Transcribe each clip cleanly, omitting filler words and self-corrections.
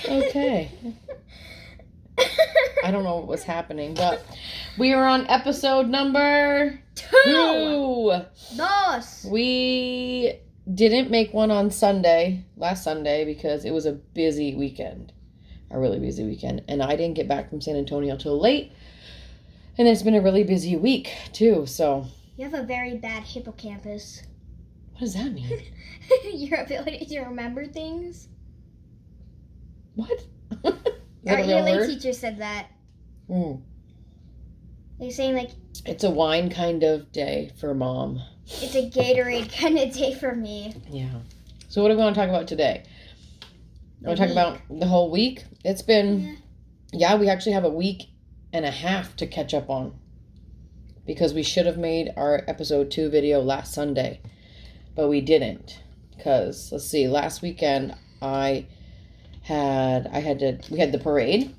Okay. I don't know what was happening, but we are on episode number 2. Dos. We didn't make one on last Sunday, because it was a busy weekend. A really busy weekend. And I didn't get back from San Antonio till late. And it's been a really busy week, too, so. You have a very bad hippocampus. What does that mean? Your ability to remember things. What? Our ELA teacher said that. Mm. They're saying, like... It's a wine kind of day for Mom. It's a Gatorade kind of day for me. Yeah. So what do we want to talk about today? I want to talk about the whole week. It's been... Yeah, we actually have a week and a half to catch up on. Because we should have made our episode 2 video last Sunday. But we didn't. Because, let's see, last weekend we had the parade.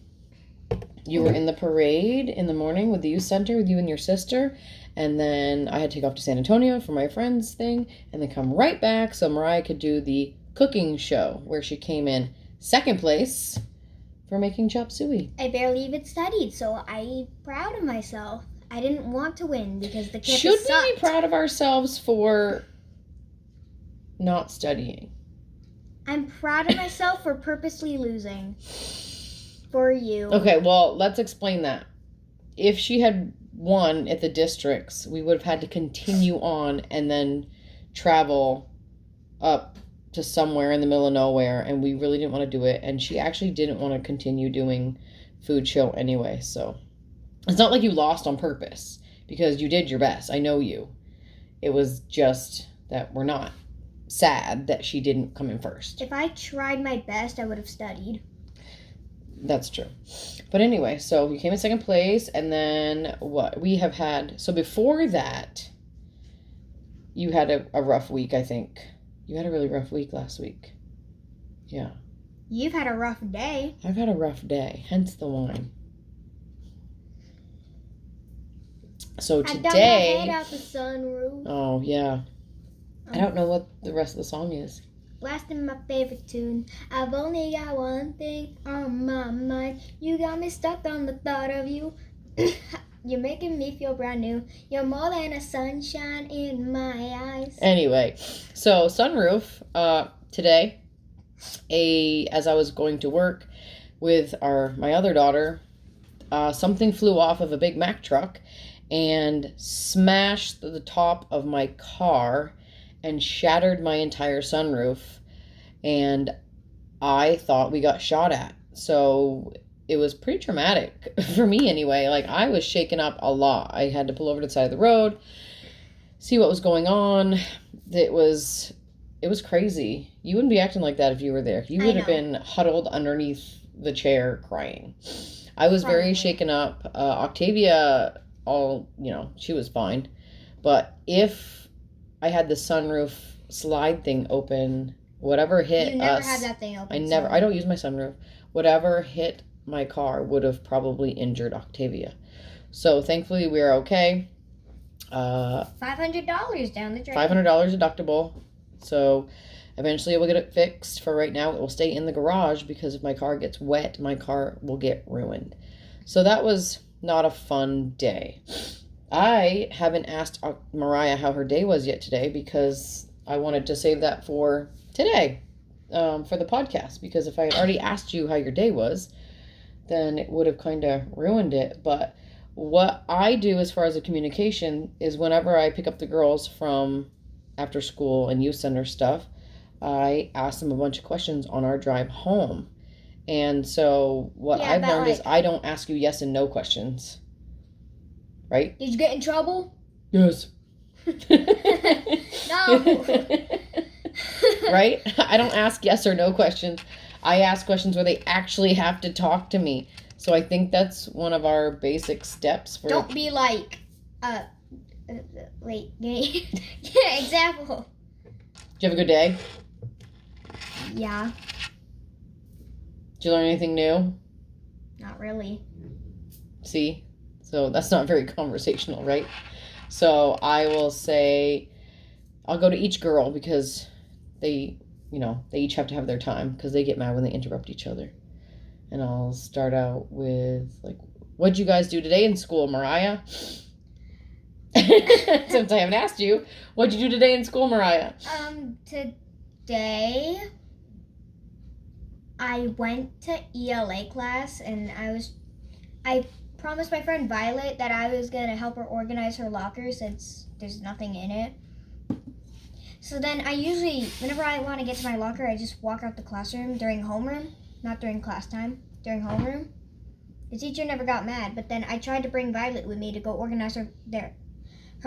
You were in the parade in the morning with the youth center with you and your sister. And then I had to take off to San Antonio for my friend's thing. And then come right back so Mariah could do the cooking show, where she came in second place for making chop suey. I barely even studied, so I'm proud of myself. I didn't want to win because the campus Should sucked. we be proud of ourselves for not studying? I'm proud of myself for purposely losing. For you. Okay, well, let's explain that. If she had won at the districts, we would have had to continue on and then travel up to somewhere in the middle of nowhere, and we really didn't want to do it. And she actually didn't want to continue doing food show anyway, so it's not like you lost on purpose, because you did your best. I know you. It was just that we're not sad that she didn't come in first. If I tried my best, I would have studied. That's true. But anyway, so you came in second place, and then what we have had... So before that, you had a rough week, I think. You had a really rough week last week. Yeah. You've had a rough day. I've had a rough day, hence the wine. So today... I dumped my head out the sunroof. Oh, yeah. I don't know what the rest of the song is. Blasting my favorite tune. I've only got one thing on my mind. You got me stuck on the thought of you. You're making me feel brand new. You're more than a sunshine in my eyes. Anyway, so sunroof, today, as I was going to work with my other daughter, something flew off of a Big Mac truck and smashed the top of my car and shattered my entire sunroof, and I thought we got shot at. So it was pretty traumatic for me anyway. Like, I was shaken up a lot. I had to pull over to the side of the road, see what was going on. It was crazy. You wouldn't be acting like that if you were there. You would have been huddled underneath the chair crying. I was very shaken up. Octavia, she was fine. But if I had the sunroof slide thing open, whatever hit us... You never had that thing open. I don't use my sunroof. Whatever hit my car would have probably injured Octavia. So thankfully we are okay. $500 down the drain. $500 deductible. So eventually we'll get it fixed. For right now, it will stay in the garage, because if my car gets wet, my car will get ruined. So that was not a fun day. I haven't asked Mariah how her day was yet today, because I wanted to save that for today, for the podcast. Because if I had already asked you how your day was, then it would have kind of ruined it. But what I do as far as the communication is, whenever I pick up the girls from after school and youth center stuff, I ask them a bunch of questions on our drive home. And so what I've learned is I don't ask you yes and no questions. Right? Did you get in trouble? Yes. No. Right? I don't ask yes or no questions. I ask questions where they actually have to talk to me. So I think that's one of our basic steps. Don't be like, wait, example. Did you have a good day? Yeah. Did you learn anything new? Not really. See? So that's not very conversational, right? So I will say, I'll go to each girl, because they each have to have their time, because they get mad when they interrupt each other. And I'll start out with, like, what'd you guys do today in school, Mariah? Since I haven't asked you, what'd you do today in school, Mariah? Today I went to ELA class, and I promised my friend Violet that I was gonna help her organize her locker since there's nothing in it. So then I usually, whenever I want to get to my locker, I just walk out the classroom during homeroom, not during class time, during homeroom. The teacher never got mad, but then I tried to bring Violet with me to go organize her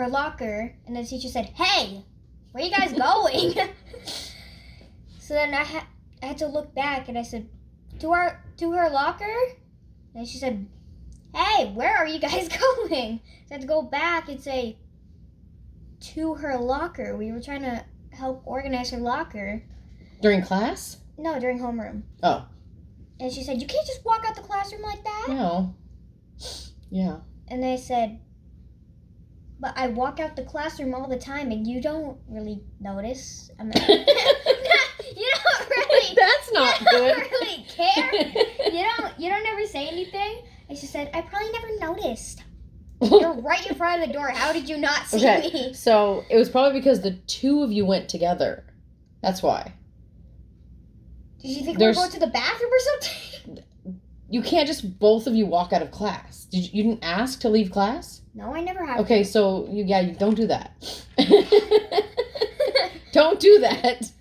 locker, and the teacher said, "Hey, where are you guys going?" So then I had to look back, and I said, to her locker? And she said, "Hey, where are you guys going?" So I had to go back and say, to her locker. We were trying to help organize her locker. During class? No, during homeroom. Oh. And she said, "You can't just walk out the classroom like that." No. Yeah. And I said, "But I walk out the classroom all the time, and you don't really notice." I'm not, you don't really. That's not good. You don't really care. You don't ever say anything. And she said, "I probably never noticed. You're right in front of the door. How did you not see me?" So it was probably because the two of you went together. That's why. Did you think we were going to the bathroom or something? You can't just both of you walk out of class. You didn't ask to leave class? No, I never have. Okay, so you don't do that. Don't do that.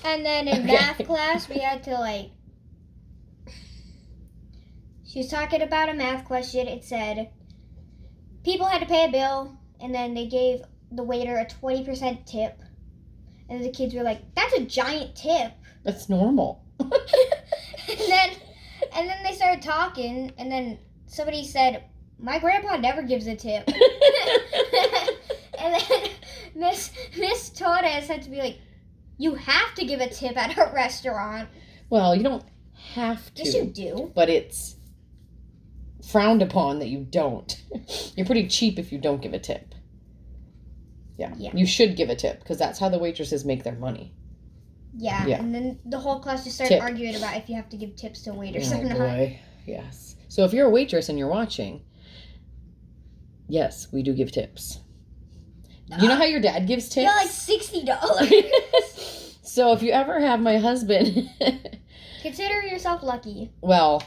And then in math class, we had to she was talking about a math question. It said, people had to pay a bill, and then they gave the waiter a 20% tip. And the kids were like, "That's a giant tip." That's normal. and then they started talking, and then somebody said, "My grandpa never gives a tip." And then Miss Torres had to be like, "You have to give a tip at a restaurant." Well, you don't have to. Yes, you do. But it's frowned upon that you don't. You're pretty cheap if you don't give a tip. Yeah. You should give a tip, because that's how the waitresses make their money. Yeah. And then the whole class just started arguing about if you have to give tips to waiters or not. Oh boy, yes. So if you're a waitress and you're watching, yes, we do give tips. You know how your dad gives tips? Yeah, like $60. So if you ever have my husband... Consider yourself lucky. Well,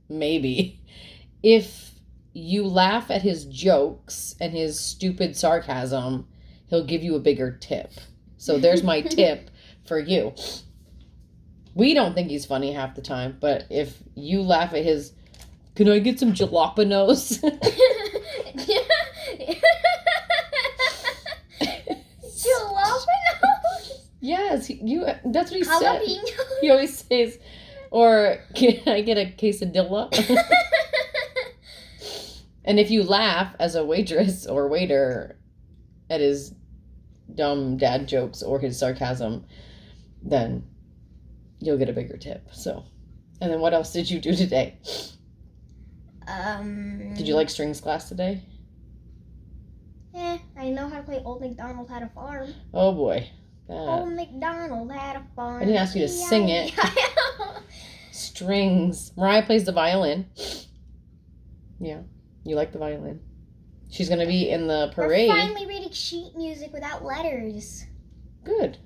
maybe. If you laugh at his jokes and his stupid sarcasm, he'll give you a bigger tip. So there's my tip for you. We don't think he's funny half the time, but if you laugh at his, "Can I get some jalapenos?" Jalapenos? Yes, that's what he said. Jalapeno. He always says, or "Can I get a quesadilla?" And if you laugh as a waitress or waiter at his dumb dad jokes or his sarcasm, then you'll get a bigger tip. So, and then what else did you do today? Did you like strings class today? I know how to play Old MacDonald Had a Farm. Oh boy. Old MacDonald had a farm. I didn't ask you to sing it. Strings. Mariah plays the violin. Yeah. You like the violin. She's going to be in the parade. We're finally reading sheet music without letters. Good.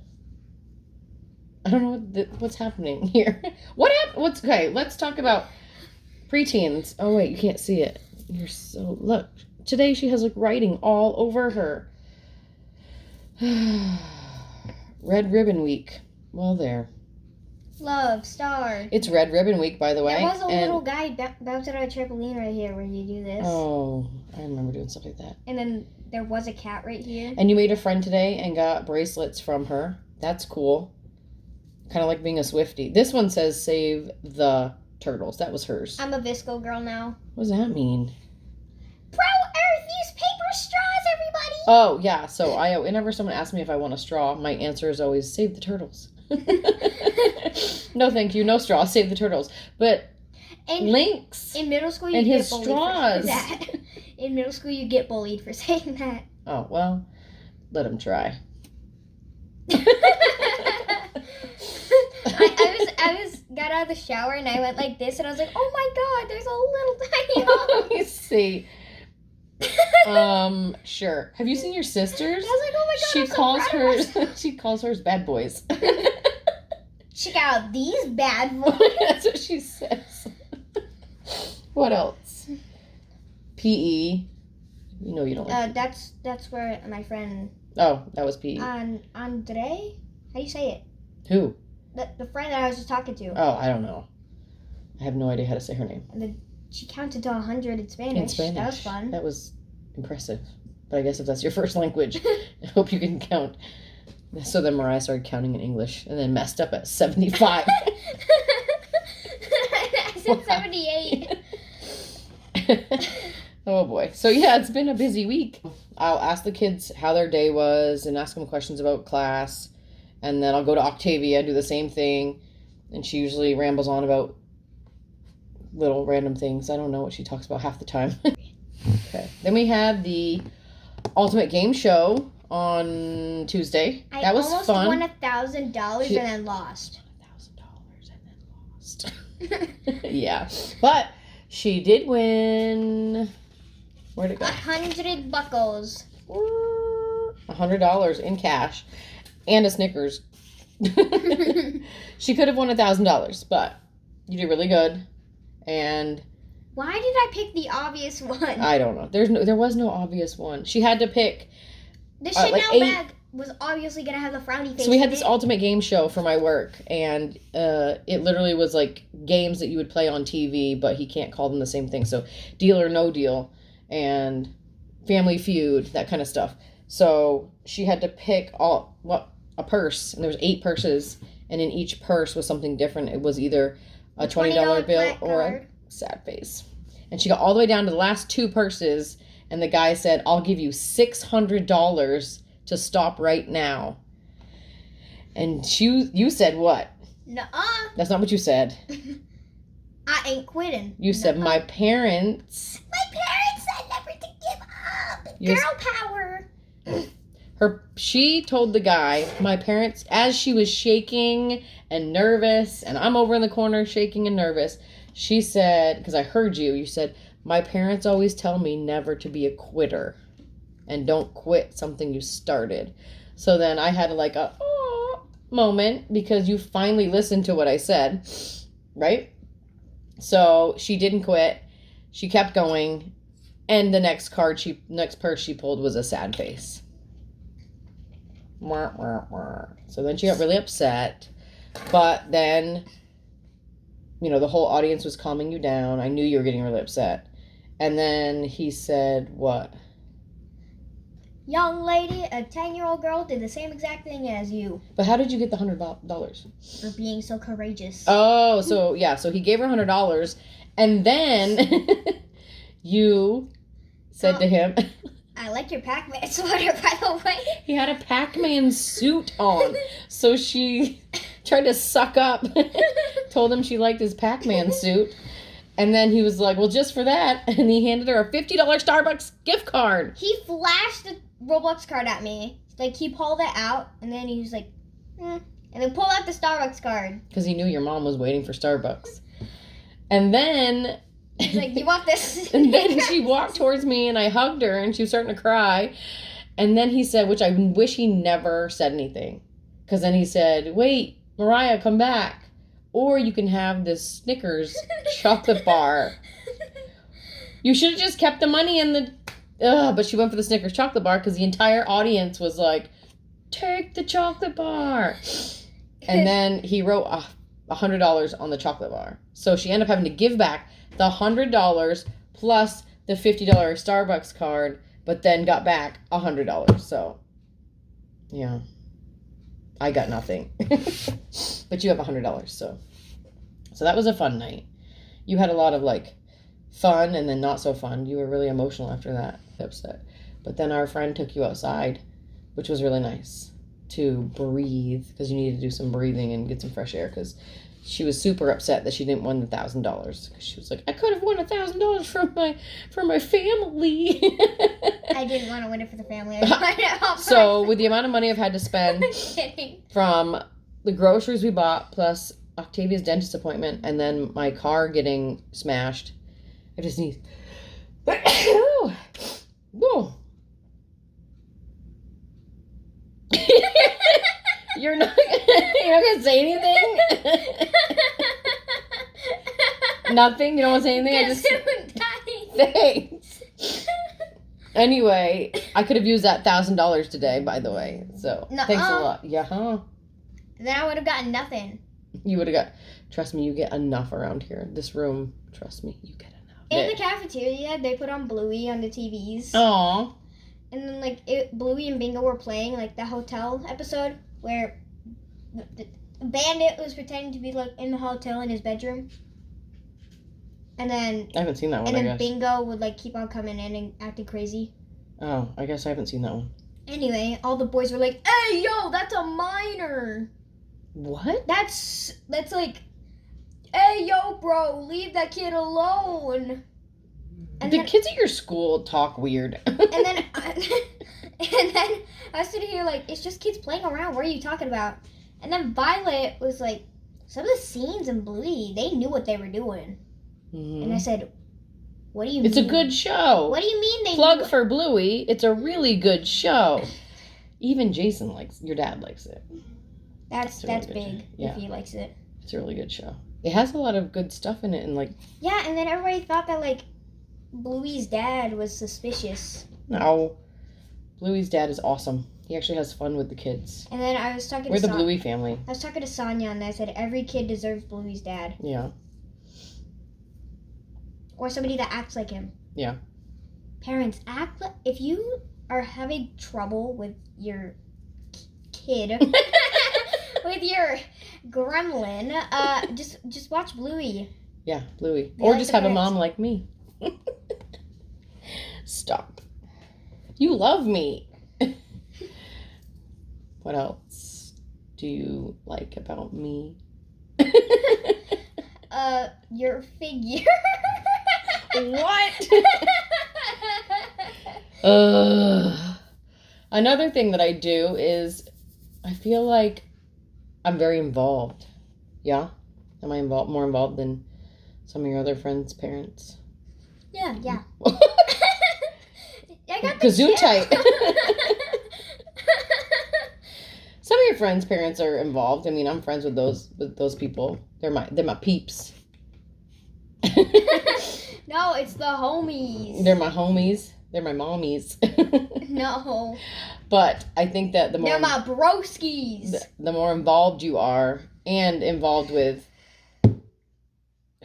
I don't know what's happening here. What happened? Okay, let's talk about preteens. Oh, wait, you can't see it. Look. Today she has, writing all over her. Red Ribbon Week. Well, there. Love, star. It's Red Ribbon Week, by the way. There was a little guy bouncing on a trampoline right here where you do this. Oh, I remember doing stuff like that. And then there was a cat right here. And you made a friend today and got bracelets from her. That's cool. Kind of like being a Swiftie. This one says save the turtles. That was hers. I'm a Visco girl now. What does that mean? Pro-Earth, use paper straws, everybody! Oh, yeah. So whenever someone asks me if I want a straw, my answer is always save the turtles. No, thank you. No straw. Save the turtles. But Lynx in middle school, you and get his bullied straws. for that. In middle school, you get bullied for saying that. Oh, well, let him try. I got out of the shower and I went like this and I was like, oh my god, there's a little tiny Let me see. Sure. Have you seen your sisters? I was like, oh my god, She I'm so calls proud of hers. myself. She calls hers bad boys. Check out these bad boys. That's what she says. What else? PE. You know you don't like. That's where my friend Oh, that was PE. Andre. How do you say it? Who? The friend that I was just talking to. Oh, I don't know. I have no idea how to say her name. And then she counted to 100 in Spanish. In Spanish. That was fun. That was impressive. But I guess if that's your first language, I hope you can count. So then Mariah started counting in English and then messed up at 75. I said 78. Oh boy. So yeah, it's been a busy week. I'll ask the kids how their day was and ask them questions about class. And then I'll go to Octavia, do the same thing. And she usually rambles on about little random things. I don't know what she talks about half the time. Okay. Then we had the Ultimate Game Show on Tuesday. That was almost fun. won $1,000 and then lost. $1,000 and then lost. Yeah. But she did win. Where'd it go? 100 buckles. $100 in cash and a Snickers. She could have won $1,000, but you did really good. And why did I pick the obvious one? I don't know. There was no obvious one. She had to pick. The Chanel like 8 bag was obviously gonna have the frowny face. So we had in this it. ultimate game show for my work, and it literally was like games that you would play on TV, but he can't call them the same thing. So Deal or No Deal and Family Feud, that kind of stuff. So she had to pick a purse, and there was 8 purses, and in each purse was something different. It was either a $20 bill or a sad face. And she got all the way down to the last 2 purses, and the guy said, I'll give you $600 to stop right now. And you said what? Nuh-uh. That's not what you said. I ain't quitting. You said Nuh-uh. my parents. My parents said never to give up. Girl power. She told the guy, my parents, as she was shaking and nervous, and I'm over in the corner shaking and nervous, she said, because I heard you said, my parents always tell me never to be a quitter and don't quit something you started. So then I had like a moment because you finally listened to what I said, right? So she didn't quit. She kept going. And the next purse she pulled was a sad face. So then she got really upset. But then, the whole audience was calming you down. I knew you were getting really upset. And then he said, what? Young lady, a 10-year-old girl did the same exact thing as you. But how did you get the $100? For being so courageous. Oh, so he gave her $100. And then you said to him... I like your Pac-Man sweater, by the way. He had a Pac-Man suit on. So she tried to suck up. Told him she liked his Pac-Man suit. And then he was like, well, just for that. And he handed her a $50 Starbucks gift card. He flashed the Roblox card at me. Like, he pulled it out. And then he was like, And then pulled out the Starbucks card. Because he knew your mom was waiting for Starbucks. And then... He's like, you want this? And then she walked towards me and I hugged her and she was starting to cry. And then he said, which I wish he never said anything. Because then he said, wait, Mariah, come back. Or you can have this Snickers chocolate bar. You should have just kept the money in the... but she went for the Snickers chocolate bar because the entire audience was like, take the chocolate bar. And then he wrote $100 on the chocolate bar. So she ended up having to give back the $100 plus the $50 Starbucks card, but then got back $100. So, yeah. I got nothing. But you have $100, so that was a fun night. You had a lot of fun and then not so fun. You were really emotional after that, upset. But then our friend took you outside, which was really nice to breathe because you needed to do some breathing and get some fresh air because she was super upset that she didn't win the $1,000 because she was like, I could have won $1,000 for my family. I didn't want to win it for the family. I wanted it all for So with the amount of money I've had to spend I'm kidding. from the groceries we bought plus Octavia's dentist appointment and then my car getting smashed. I just need. Whoa. You're not gonna say anything? Nothing? You don't want to say anything? Thanks. Anyway, I could have used that $1,000 today, by the way. So thanks a lot. Yeah, huh? Then I would have gotten nothing. You would have got. Trust me, you get enough around here. This room, trust me, you get enough. In the cafeteria, they put on Bluey on the TVs. Aww. And then Bluey and Bingo were playing like the hotel episode where the Bandit was pretending to be like in the hotel in his bedroom. And then I haven't seen that one. And then Bingo would like keep on coming in and acting crazy. Oh, I guess I haven't seen that one. Anyway, all the boys were like, "Hey, yo, that's a minor." What? That's like, "Hey, yo, bro, leave that kid alone." And the kids at your school talk weird. and then I was sitting here like, it's just kids playing around. What are you talking about? And then Violet was like, some of the scenes in Bluey, they knew what they were doing. Mm-hmm. And I said, what do you mean? It's a good show. What do you mean they Plug knew? for Bluey. It's a really good show. Even Jason your dad likes it. That's big if he likes it. It's a really good show. It has a lot of good stuff in it and like. Yeah, and then everybody thought that like Bluey's dad was suspicious. No. Bluey's dad is awesome. He actually has fun with the kids. And then I was talking We're the Bluey family. I was talking to Sonia and I said every kid deserves Bluey's dad. Yeah. Or somebody that acts like him. Yeah. Parents, if you are having trouble with your kid, with your gremlin, just watch Bluey. Yeah, Bluey. Or just have a mom like me. Stop. You love me. What else do you like about me? Your figure. What? Another thing that I do is I feel like I'm very involved. Yeah? Am I more involved than some of your other friends' parents? Yeah. I got the Gesundheit. Some of your friends' parents are involved. I mean, I'm friends with those people. They're my peeps. No, it's the homies. They're my homies. They're my mommies. No. But I think that they're my broskies. The more involved you are, and involved with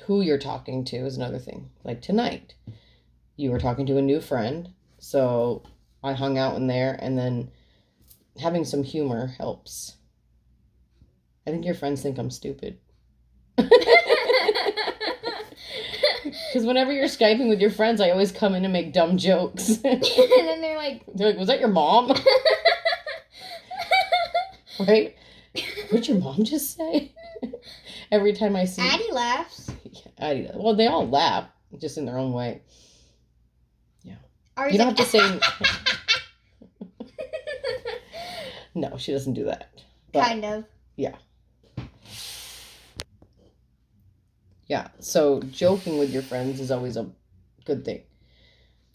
who you're talking to is another thing. Like tonight, you were talking to a new friend, so I hung out in there, and then having some humor helps. I think your friends think I'm stupid. Because whenever you're Skyping with your friends, I always come in and make dumb jokes. And then they're like, was that your mom? Right? What'd your mom just say? Every time I see... Addie laughs. Yeah, Addie, well, they all laugh, just in their own way. Yeah. You don't have to say... No, she doesn't do that. But, kind of. Yeah. Yeah, so joking with your friends is always a good thing.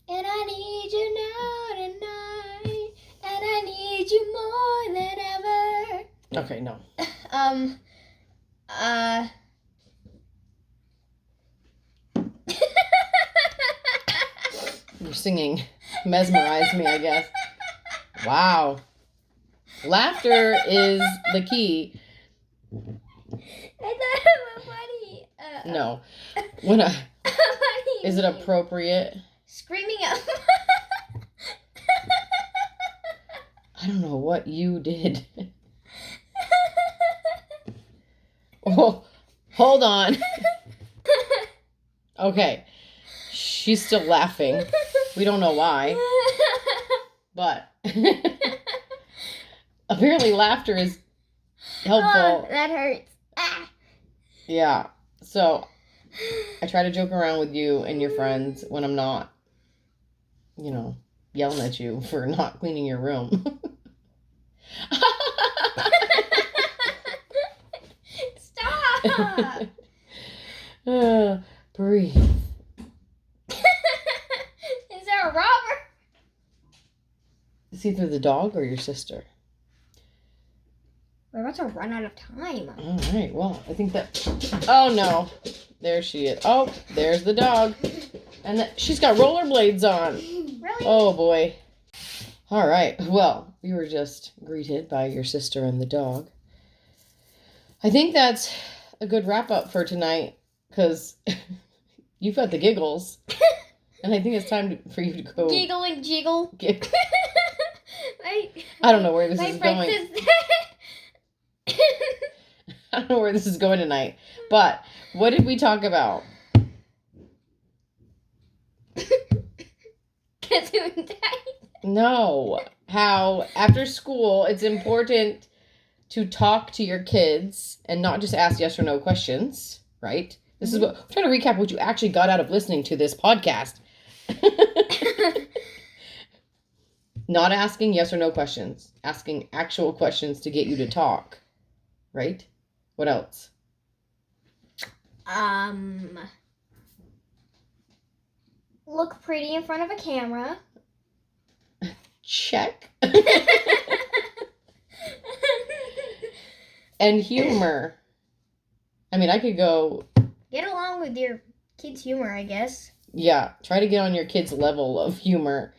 And I need you now tonight, and I need you more than ever. Okay, no. Your singing mesmerized me, I guess. Wow. Laughter is the key. I thought it was funny. No. Is it appropriate? Screaming up. I don't know what you did. Oh, hold on. Okay. She's still laughing. We don't know why. But apparently laughter is helpful. Oh, that hurts. Ah. Yeah. So I try to joke around with you and your friends when I'm not, yelling at you for not cleaning your room. Stop. Breathe. Is there a robber? It's either the dog or your sister. We're about to run out of time. All right. Well, I think that. Oh no, there she is. Oh, there's the dog, and she's got rollerblades on. Really? Oh boy. All right. Well, we were just greeted by your sister and the dog. I think that's a good wrap up for tonight because you've got the giggles, and I think it's time for you to go Giggle and jiggle. I don't know where this my is friend going. says I don't know where this is going tonight. But what did we talk about? No. How after school it's important to talk to your kids and not just ask yes or no questions, right? This is what I'm trying to recap what you actually got out of listening to this podcast. Not asking yes or no questions, asking actual questions to get you to talk, right? What else? Look pretty in front of a camera. Check. And humor. I mean, I could go... Get along with your kids' humor, I guess. Yeah, try to get on your kids' level of humor.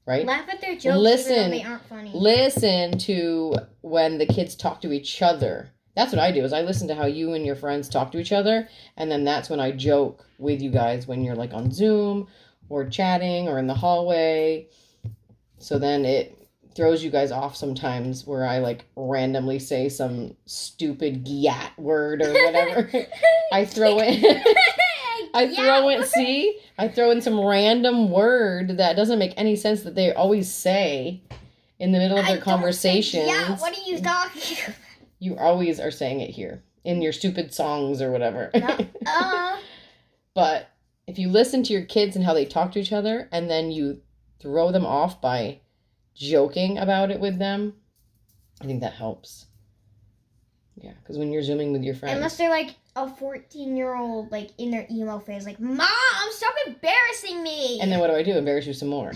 Right? Laugh at their jokes even though they aren't funny. Listen to when the kids talk to each other. That's what I do, is I listen to how you and your friends talk to each other, and then that's when I joke with you guys when you're like on Zoom or chatting or in the hallway. So then it throws you guys off sometimes where I like randomly say some stupid gyat word or whatever. I throw in some random word that doesn't make any sense that they always say in the middle of their conversations. Yeah, what are you talking about? You always are saying it here in your stupid songs or whatever. But if you listen to your kids and how they talk to each other and then you throw them off by joking about it with them, I think that helps. Yeah, because when you're Zooming with your friends. Unless they're like a 14-year-old, like in their emo phase, like, Mom, stop embarrassing me. And then what do? Embarrass you some more.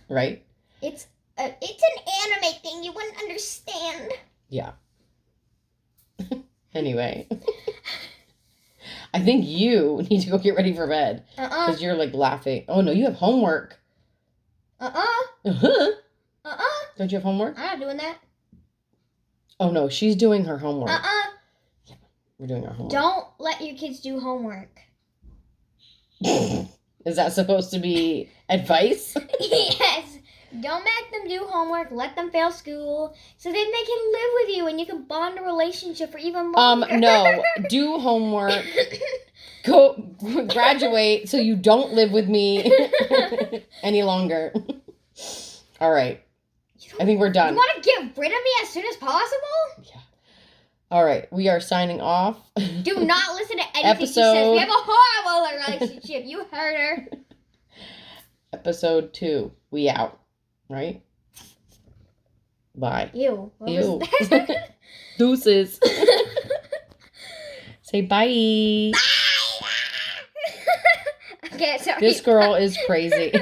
Right? It's an anime thing. You wouldn't understand. Yeah. Anyway. I think you need to go get ready for bed. Because you're like laughing. Oh no, you have homework. Uh-huh. Don't you have homework? I'm not doing that. Oh no, she's doing her homework. Yeah, we're doing our homework. Don't let your kids do homework. Is that supposed to be advice? Yes. Don't make them do homework. Let them fail school. So then they can live with you and you can bond a relationship for even longer. No. Do homework. Go graduate so you don't live with me any longer. All right. I think we're done. You want to get rid of me as soon as possible? Yeah. All right. We are signing off. Do not listen to anything she says. We have a horrible relationship. You heard her. Episode 2. We out. Right? Bye. Ew. Ew. Deuces. Say bye. Okay, sorry. This girl is crazy.